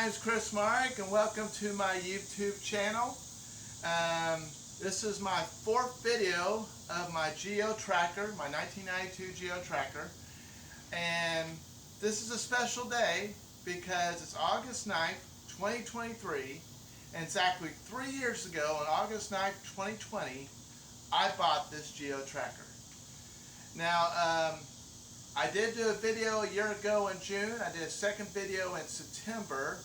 name's Chris Marek and welcome to my YouTube channel. This is my fourth video of my Geo Tracker, my 1992 Geo Tracker. And this is a special day because it's August 9th, 2023, and exactly 3 years ago on August 9th, 2020, I bought this Geo Tracker. Now, I did do a video a year ago in June. I did a second video in September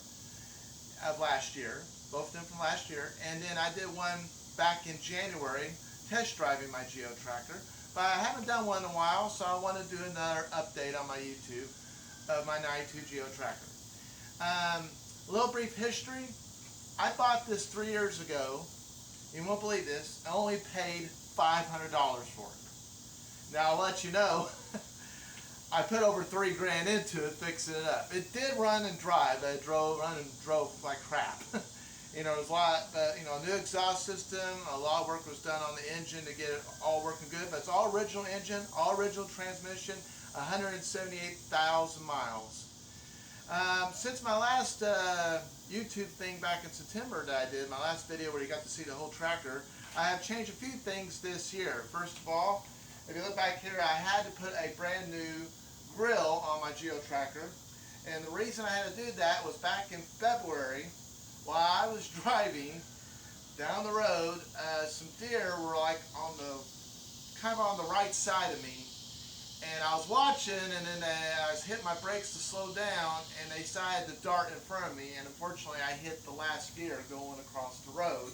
of last year, both of them from last year, and then I did one back in January test driving my Geo Tracker. But I haven't done one in a while, so I want to do another update on my YouTube of my 92 Geo Tracker. A little brief history. I bought this 3 years ago. You won't believe this. I only paid $500 for it. Now I'll let you know, I put over $3 grand into it, fixing it up. It did run and drive. I drove like crap. You know, it was a lot, new exhaust system. A lot of work was done on the engine to get it all working good. But it's all original engine, all original transmission, 178,000 miles. Since my last YouTube thing back in September that I did, my last video where you got to see the whole tracker, I have changed a few things this year. First of all, if you look back here, I had to put a brand new grill on my Geo Tracker, and the reason I had to do that was back in February while I was driving down the road, some deer were like on the kind of on the right side of me, and I was watching, and then I was hitting my brakes to slow down, and they decided to dart in front of me, and unfortunately I hit the last deer going across the road.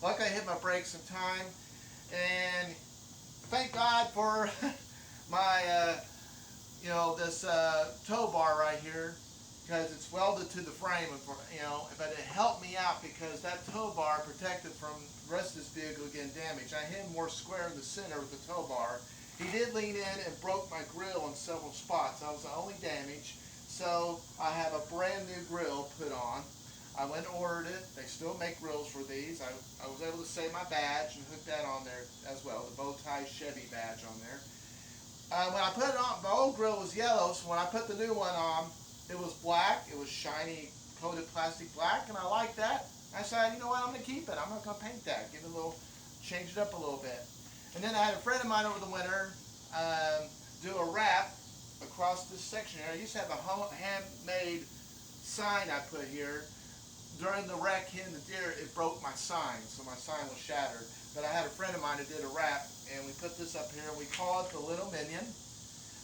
Luckily I hit my brakes in time, and thank God for my this tow bar right here, because it's welded to the frame, and but it helped me out because that tow bar protected from the rest of this vehicle getting damaged. I hit him more square in the center with the tow bar. He did lean in and broke my grill in several spots. That was the only damage. So I have a brand new grill put on. I went and ordered it. They still make grills for these. I was able to save my badge and hook that on there as well, the bow tie Chevy badge on there. When I put it on, my old grill was yellow, so when I put the new one on, it was black. It was shiny, coated plastic black, and I liked that. I said, you know what, I'm going to keep it. I'm not going to paint that. Give it a little, change it up a little bit. And then I had a friend of mine over the winter do a wrap across this section here. I used to have a handmade sign I put here. During the wreck hitting the deer, it broke my sign, so my sign was shattered. But I had a friend of mine who did a wrap, and we put this up here, and we call it the Little Minion.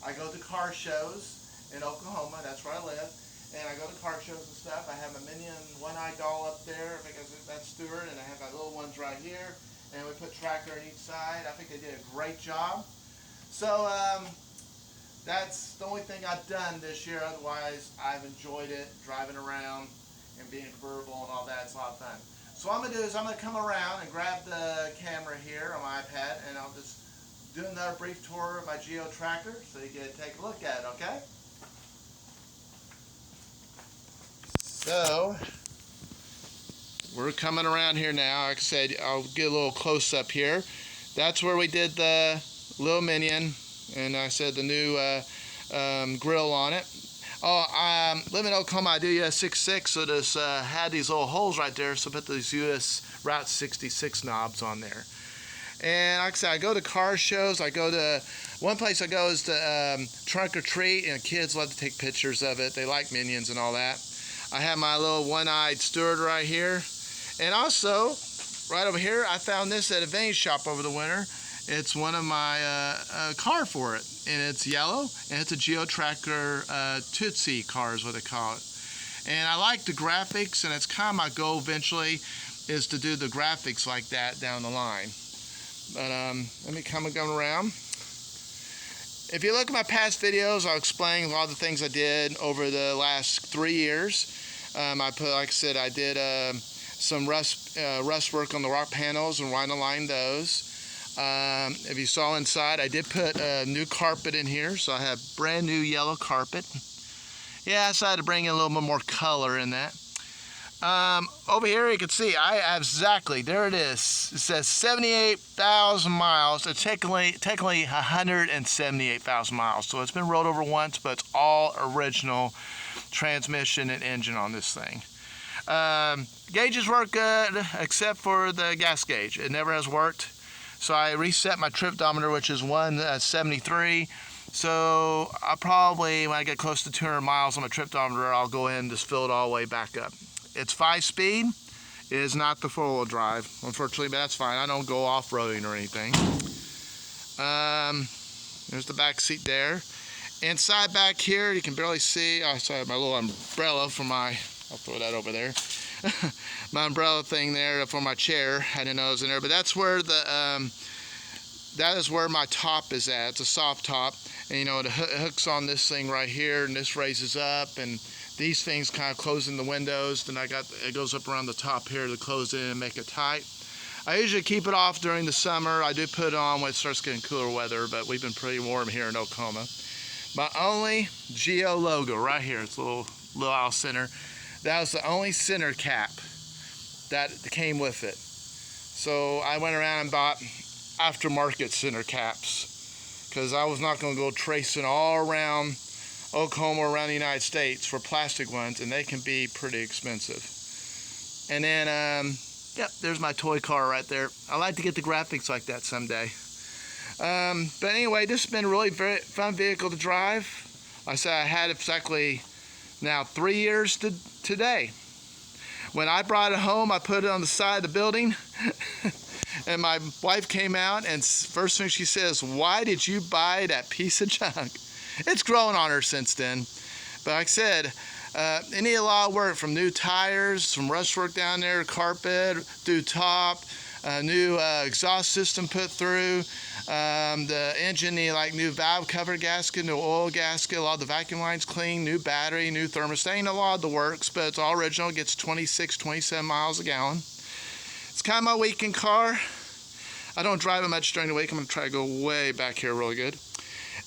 I go to car shows in Oklahoma, that's where I live, and I go to car shows and stuff. I have a Minion one-eyed doll up there, because that's Stewart, and I have my little ones right here, and we put Tracker on each side. I think they did a great job. So that's the only thing I've done this year. Otherwise, I've enjoyed it, driving around and being convertible and all that. It's a lot of fun. So what I'm going to do is I'm going to come around and grab the camera here on my iPad, and I'll just do another brief tour of my Geo Tracker so you can take a look at it, okay? So we're coming around here now. Like I said, I'll get a little close up here. That's where we did the Little Minion, and I said the new grill on it. Oh, live in Oklahoma, I do US 66, so this had these little holes right there, so I put these US Route 66 knobs on there. And like I said, I go to car shows. I go to, one place I go is to Trunk or Treat, and kids love to take pictures of it. They like Minions and all that. I have my little one-eyed Stewart right here. And also, right over here, I found this at a vintage shop over the winter. It's one of my car for it, and it's yellow, and it's a Geo Tracker Tootsie car is what they call it. And I like the graphics, and it's kind of my goal eventually is to do the graphics like that down the line. But let me come around. If you look at my past videos, I'll explain a lot of the things I did over the last 3 years. Like I said, I did some rust work on the rock panels and wanted to line those. If you saw inside, I did put a new carpet in here, so I have brand new yellow carpet. Yeah, I decided to bring in a little bit more color in that. Over here you can see I have exactly, there it is. It says 78,000 miles. It's technically 178,000 miles. So it's been rolled over once, but it's all original transmission and engine on this thing. Gauges work good, except for the gas gauge. It never has worked. So I reset my triptometer, which is 173. So I'll probably, when I get close to 200 miles on my triptometer, I'll go in and just fill it all the way back up. It's 5-speed. It is not the four-wheel drive, unfortunately, but that's fine. I don't go off-roading or anything. There's the back seat there. Inside back here, you can barely see. Oh, sorry, my little umbrella for my, I'll throw that over there. My umbrella thing there for my chair. I didn't know it was in there, but that's where the, that is where my top is at. It's a soft top, and you know, it hooks on this thing right here, and this raises up, and these things kind of close in the windows. Then it goes up around the top here to close in and make it tight. I usually keep it off during the summer. I do put it on when it starts getting cooler weather, but we've been pretty warm here in Oklahoma. My only Geo logo right here, it's a little aisle center. That was the only center cap that came with it. So I went around and bought aftermarket center caps because I was not going to go tracing all around Oklahoma, around the United States for plastic ones, and they can be pretty expensive. And then, yep, there's my toy car right there. I like to get the graphics like that someday. But anyway, this has been a really very fun vehicle to drive. Like I said, I had it exactly now 3 years today. When I brought it home, I put it on the side of the building. And my wife came out, and first thing she says, "Why did you buy that piece of junk?" It's grown on her since then. But like I said, it needed a lot of work, from new tires, some rust work down there, carpet, new top, new exhaust system put through. The engine needed like new valve cover gasket, new oil gasket, a lot of the vacuum lines clean, new battery, new thermostat, ain't a lot of the works, but it's all original. It gets 26, 27 miles a gallon. It's kind of my weekend car. I don't drive it much during the week. I'm going to try to go way back here really good.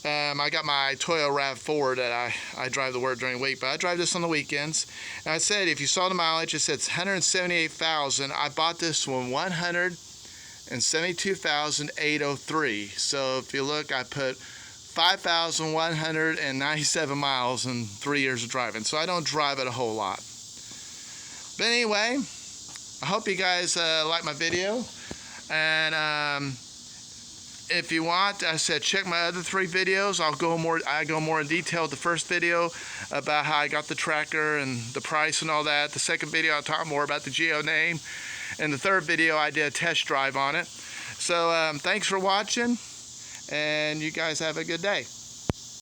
I got my Toyota RAV4 that I drive the word during the week, but I drive this on the weekends. And I said, if you saw the mileage, it says 178,000. I bought this one 172,803. So if you look, I put 5,197 miles in 3 years of driving. So I don't drive it a whole lot. But anyway, I hope you guys like my video. And if you want, I said, check my other 3 videos. I go more in detail with the first video about how I got the tractor and the price and all that. The second video, I'll talk more about the Geo name. And the third video, I did a test drive on it. So thanks for watching, and you guys have a good day.